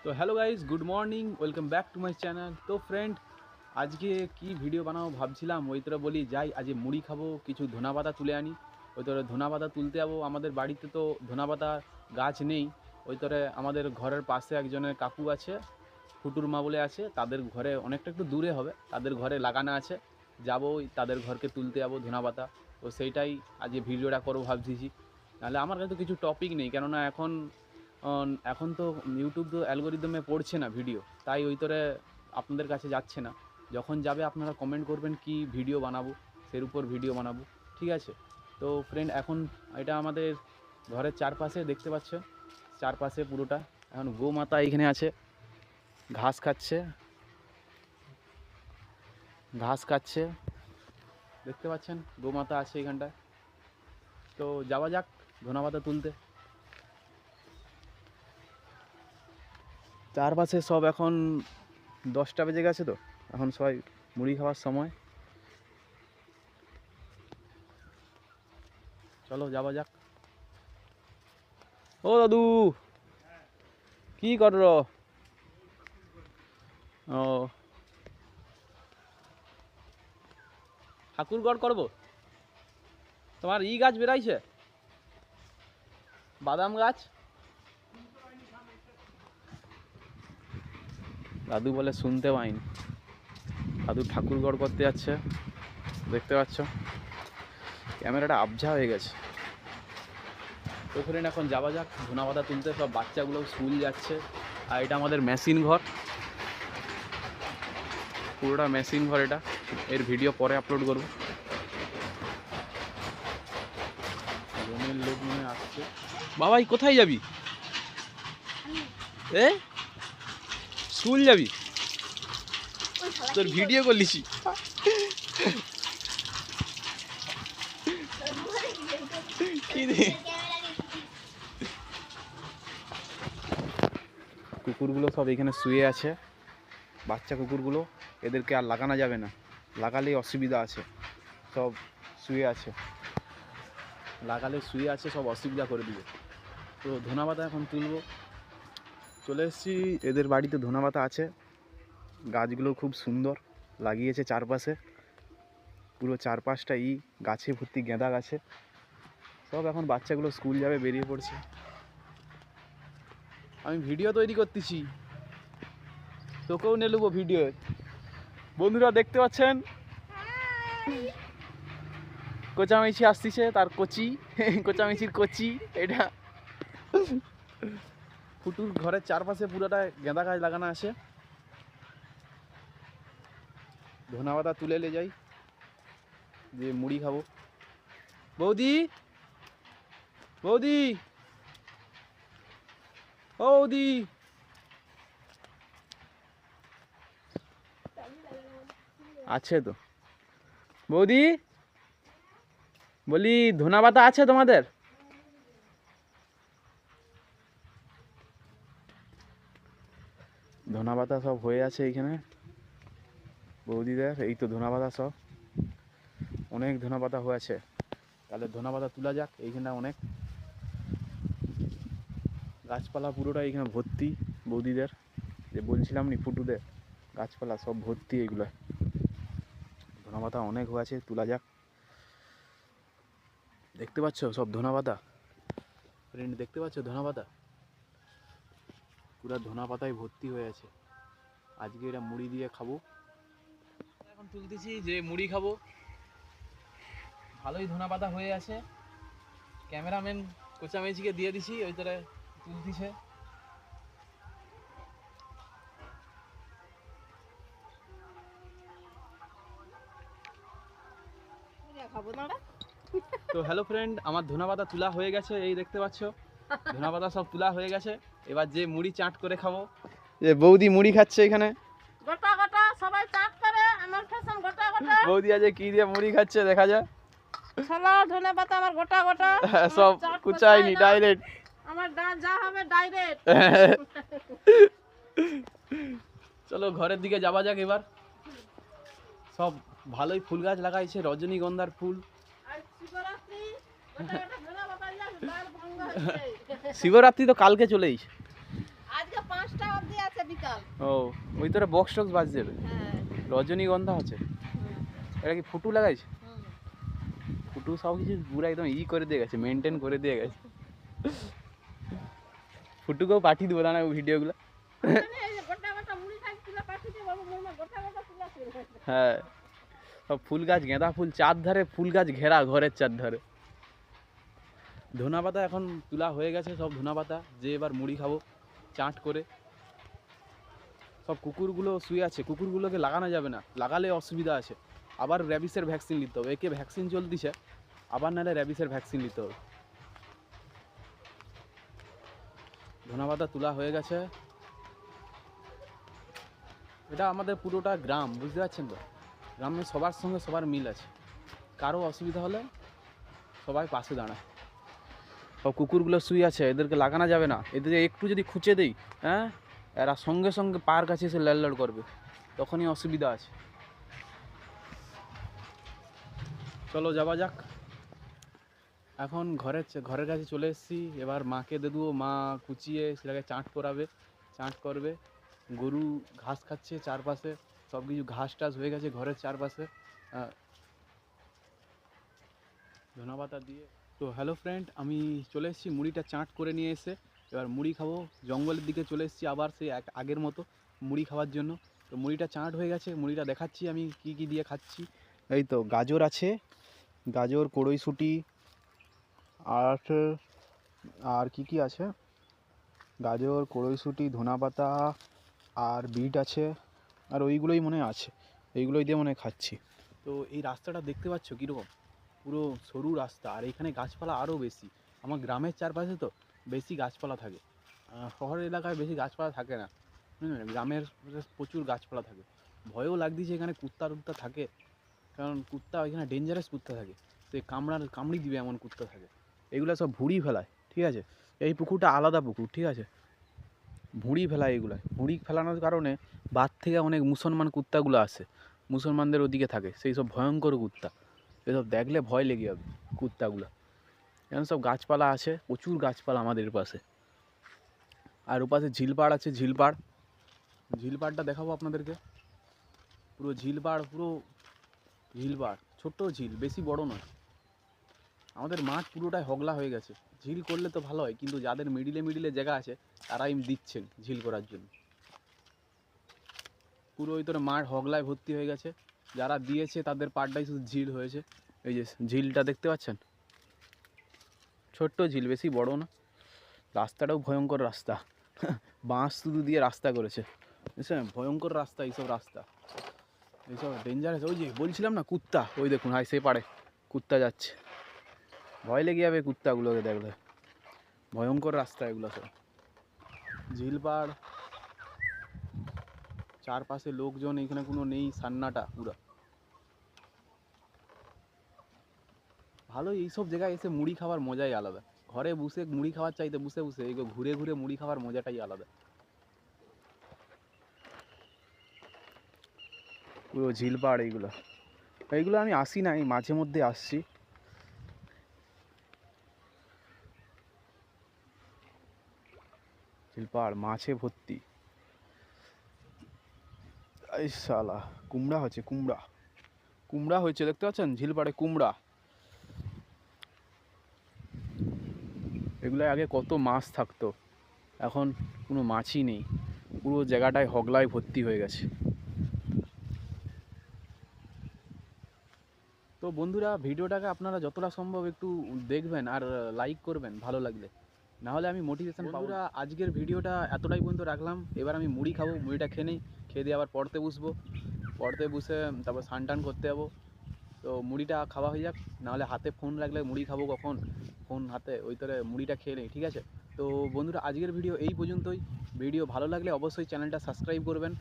তো hello guys, good morning, welcome back to my channel. তো friend, আজকে কি ভিডিও বানাবো ভাবছিলাম, ওই তোরা বলি যাই আজ মুড়ি খাবো, কিছু ধনাপাতা তুলে আনি। ওই তোরা ধনাপাতা তুলতে যাবো। আমাদের বাড়িতে তো ধনাপাতা গাছ নেই। ওই তোরে আমাদের ঘরের পাশে একজনের কাকু আছে, ফুটুর মা বলে আছে, তাদের ঘরে অনেকটা একটু দূরে হবে, তাদের ঘরে লাগানো আছে। যাবো তাদের ঘরকে তুলতে যাবো ধনাপাতা। তো সেইটাই আজকে ভিডিওটা করবো ভাবছি। নাহলে আমার কাছে তো কিছু টপিক নেই, কেননা এখন তো ইউটিউব তো অ্যালগোরিদমে পড়ছে না ভিডিও, তাই ওই তোরে আপনাদের কাছে যাচ্ছে না। যখন যাবে আপনারা কমেন্ট করবেন কি ভিডিও বানাবো, সের উপর ভিডিও বানাবো, ঠিক আছে? তো ফ্রেন্ড, এখন এটা আমাদের ঘরের চারপাশে দেখতে পাচ্ছ, চারপাশে পুরোটা এখন গোমাতা এইখানে আছে, ঘাস খাচ্ছে, দেখতে পাচ্ছেন গোমাতা আছে এইখানটায়। তো যাওয়া যাক ধনেপাতা তুলতে। চারপাশে সব এখন 10টা বেজে গেছে, তো এখন সবাই মুড়ি খাওয়ার সময়। চলো যাওয়া যাক। ও দাদু, কি কর? ও, ঠাকুরগড় করবো। তোমার গাছ বেরাইছে, বাদাম গাছ। দাদু বলে শুনতে পাইনি। দাদু ঠাকুরগড় করতে যাচ্ছে, দেখতে পাচ্ছ ক্যামেরাটা আবঝা হয়ে গেছে। তো ফ্রেন্ড, এখন যাওয়া যাক ধনেপাতা তুলতে। সব বাচ্চাগুলো স্কুল যাচ্ছে। আর এটা আমাদের মেশিন ঘর, পুরোটা মেশিন ঘর। এটা এর ভিডিও পরে আপলোড করবো। জমির লোক মনে আসছে। বাবাই কোথায় যাবি? এ স্কুল যাবি? তোর ভিডিও করলিছি। কি রে, কুকুরগুলো সব এখানে শুয়ে আছে, বাচ্চা কুকুরগুলো। এদেরকে আর লাগানো যাবে না, লাগালেই অসুবিধা আছে। সব শুয়ে আছে, লাগালে শুয়ে আছে, সব অসুবিধা করে দিবে। তো ধনেপাতা এখন তুলব। চলে এসেছি, এদের বাড়িতে ধনেপাতা আছে। গাছগুলো খুব সুন্দর লাগিয়েছে চারপাশে, পুরো চারপাশটা গাছে ভর্তি, গেঁদা গাছে। সব এখন বাচ্চাগুলো স্কুল যাবে, বেরিয়ে পড়ছে। আমি ভিডিও তৈরি করতেছি, তোকেও নিয়ে নেবো ভিডিও। বন্ধুরা দেখতে পাচ্ছেন, কোচামেচি আসতেছে, তার কচি, কোচামেচির কচি। এটা ফুটুর ঘরের চারপাশে পুরোটা গেঁদা গাছ লাগানো আছে। ধনেপাতা তুলে নিয়ে যাই, দিয়ে মুড়ি খাবো। বৌদি, বৌদি, ও বৌদি, আছে তো। বৌদি বলি, ধনেপাতা আছে তোমাদের? ধনেপাতা সব হয়ে আছে এইখানে বৌদিদের। এই তো ধনেপাতা সব, অনেক ধনেপাতা হয়েছে। তাহলে ধনেপাতা তোলা যাক। এইখানটা অনেক গাছপালা, পুরোটা এইখানে ভর্তি বৌদিদের, যে বলছিলাম নি ফুটুদের, গাছপালা সব ভর্তি এইগুলো। ধনেপাতা অনেক হয়েছে, তোলা যাক। দেখতে পাচ্ছ সব ধনেপাতা, ফ্রেন্ড দেখতে পাচ্ছ ধনেপাতা, পুরো ধনেপাতায় ভর্তি হয়ে আছে। আজকে এটা মুড়ি দিয়ে খাবো। এখন তুলতেছি যে মুড়ি খাবো। ভালোই ধনেপাতা হয়ে আছে। ক্যামেরাম্যান কোচামেচিকে দিয়ে দিছি, ওই তোরে তুলতিছে। তো হ্যালো ফ্রেন্ড, আমার ধনেপাতা তোলা হয়ে গেছে, এই দেখতে পাচ্ছ ধনেপাতা সব তোলা হয়ে গেছে। এবার যে মুড়ি চাট করে খাবো, যে বৌদি মুড়ি খাচ্ছে এখানে, গোটা গোটা সবাই চাট করে, আমার ফ্যাশন গোটা গোটা। বৌদি আজ কি দিয়ে মুড়ি খাচ্ছে দেখা যায়। ছোলা ধনেপাতা আমার গোটা গোটা, সব কুচাইনি, ডাইরেক্ট। আমার যা হবে ডাইরেক্ট। চলো ঘরের দিকে যাওয়া যাক এবার। সব ভালোই ফুল গাছ লাগাইছে, রজনীগন্ধার ফুল। শিবরাত্রি তো কালকে চলেই, আজকে 5টা অবধি ও ওই তোরা বক্স টক্স বাজছে হ্যাঁ রজনীগন্ধা আছে হুম, এটা কি ফুটু লাগাইছে হুম। ফুটু সব কিছু পুরো একদম করে দিয়ে গেছে মেনটেন করে দিয়ে গেছে ফুটুকেও পাঠিয়ে দেবো না ভিডিওগুলো ওখানে এই যে গোটা গোটা মুড়ি খাচ্ছিল পাঠিয়ে বাবু মোর গোটা গোটা তুলা ছিল হ্যাঁ সব ফুল গাছ গেঁদা ফুল চারধারে ফুল গাছ ঘেরা ঘরের চারধারে ধনা পাতা এখন তোলা হয়ে গেছে সব ধনা পাতা যে এবার মুড়ি খাবো চাট করে সব কুকুরগুলো শুয়ে আছে কুকুরগুলোকে লাগানো যাবে না লাগালে অসুবিধা আছে আবার র্যাবিসের ভ্যাকসিন নিতে হবে একে ভ্যাকসিন চলতিছে আবার নাহলে র্যাবিসের ভ্যাকসিন নিতে হবে ধনা পাতা তোলা হয়ে গেছে এটা আমাদের পুরোটা গ্রাম বুঝতে পারছেন তো গ্রামে সবার সঙ্গে সবার মিল আছে কারো অসুবিধা হলে সবাই পাশে দাঁড়ায় সব কুকুরগুলো শুয়ে আছে এদেরকে লাগানো যাবে না এদের একটু যদি খুঁচে দেই হ্যাঁ এরা সঙ্গে সঙ্গে পার কাছে এসে লড় করবে তখনই অসুবিধা আছে চলো যাওয়া যাক এখন ঘরের কাছে চলে এসেছি এবার মাকে দিয়ে দেবো মা কুচিয়ে সেটাকে চাট করাবে চাট করবে গরু ঘাস খাচ্ছে চারপাশে সব কিছু ঘাস টাস হয়ে গেছে ঘরের চারপাশে ধনেপাতা দিয়ে তো হ্যালো ফ্রেন্ড আমি চলে এসেছি মুড়িটা চাট করে নিয়ে এসে এবার মুড়ি খাবো জঙ্গলের দিকে চলে এসেছি আবার সেই আগের মতো মুড়ি খাওয়ার জন্য তো মুড়িটা চাট হয়ে গেছে মুড়িটা দেখাচ্ছি আমি কি কি দিয়ে খাচ্ছি এই তো গাজর আছে গাজর কড়ইশুঁটি আর আর কি আছে গাজর কড়ইশুঁটি ধনেপাতা আর বিট আছে আর ওইগুলোই মনে হয় আছে এইগুলোই দিয়ে মনে হয় খাচ্ছি তো এই রাস্তাটা দেখতে পাচ্ছ কীরকম পুরো সরু রাস্তা আর এখানে গাছপালা আরও বেশি আমার গ্রামের চারপাশে তো বেশি গাছপালা থাকে শহরের এলাকায় বেশি গাছপালা থাকে না গ্রামের প্রচুর গাছপালা থাকে ভয়ও লাগতেছে এখানে কুত্তা টুত্তা থাকে কারণ কুত্তা এখানে ডেঞ্জারাস কুত্তা থাকে তো কামড়ি দিবে এমন কুত্তা থাকে এগুলো সব ভুঁড়ি ফেলায় ঠিক আছে এই পুকুরটা আলাদা পুকুর ঠিক আছে ভুঁড়ি ফেলায় এগুলো ভুঁড়ি ফেলানোর কারণে বাদ থেকে অনেক মুসলমান কুত্তাগুলো আসে মুসলমানদের ওদিকে থাকে সেই সব ভয়ঙ্কর কুত্তা এসব দেখলে ভয় লেগে যাবে কুত্তাগুলো এখানে সব গাছপালা আছে প্রচুর গাছপালা আমাদের পাশে আর ওপাশে ঝিলপাড় আছে ঝিলপাড়টা দেখাবো আপনাদেরকে পুরো ঝিলপাড় ছোট্ট ঝিল বেশি বড় নয় আমাদের মাঠ পুরোটাই হগলা হয়ে গেছে ঝিল করলে তো ভালো হয় কিন্তু যাদের মিডিলে জায়গা আছে তারাই দিচ্ছেন ঝিল করার জন্য পুরো ওই তোর মাঠ হগলায় ভর্তি হয়ে গেছে যারা দিয়েছে তাদের পাড়টাই শুধু ঝিল হয়েছে এই যে ঝিলটা দেখতে পাচ্ছেন ছোট্ট ঝিল বেশি বড় না রাস্তাটাও ভয়ঙ্কর রাস্তা বাঁশ শুধু দিয়ে রাস্তা করেছে বুঝছেন ভয়ঙ্কর রাস্তা এইসব ডেঞ্জারাস ওই যে বলছিলাম না কুত্তা ওই দেখুন হাই সে পারে কুত্তা যাচ্ছে ভয় লেগে যাবে কুত্তাগুলোকে দেখলে ভয়ঙ্কর রাস্তা এগুলো সব ঝিলপাড় চারপাশে লোকজন এখানে কোনো নেই সান্নাটা পুরো ভালো এইসব জায়গায় এসে মুড়ি খাওয়ার মজাই আলাদা ঘরে বসে মুড়ি খাওয়ার চাইতে বসে এগুলো ঘুরে ঘুরে মুড়ি খাওয়ার মজাটাই আলাদা পুরো ঝিলপাড় এইগুলো আমি আসি না মাঝে মধ্যে আসছি ঝিলপাড় মাছে ভর্তি এই শালা কুমড়া হয়েছে কুমড়া হয়েছে দেখতে পাচ্ছেন ঝিলপাড়ে কুমড়া এগুলো আগে কত মাছ থাকতো এখন কোনো মাছই নেই পুরো জায়গাটায় হগলায় ভর্তি হয়ে গেছে তো বন্ধুরা ভিডিওটাকে আপনারা যতটা সম্ভব একটু দেখবেন আর লাইক করবেন ভালো লাগলে নাহলে আমি মোটিভেশন পাবো না। আজকের ভিডিওটা এতটাই পর্যন্ত রাখলাম এবার আমি মুড়ি খাবো মুড়িটা খেয়ে দিয়ে আবার পড়তে বসে তারপর স্নান টান করতে যাবো তো মুড়িটা খাওয়া হয়ে যাক নাহলে হাতে ফোন রাখলে মুড়ি খাবো কখন ফোন হাতে ওই তোরে মুড়িটা খেয়ে নেই ঠিক আছে তো বন্ধুরা আজকের ভিডিও এই পর্যন্তই ভিডিও ভালো লাগলে অবশ্যই চ্যানেলটা সাবস্ক্রাইব করবেন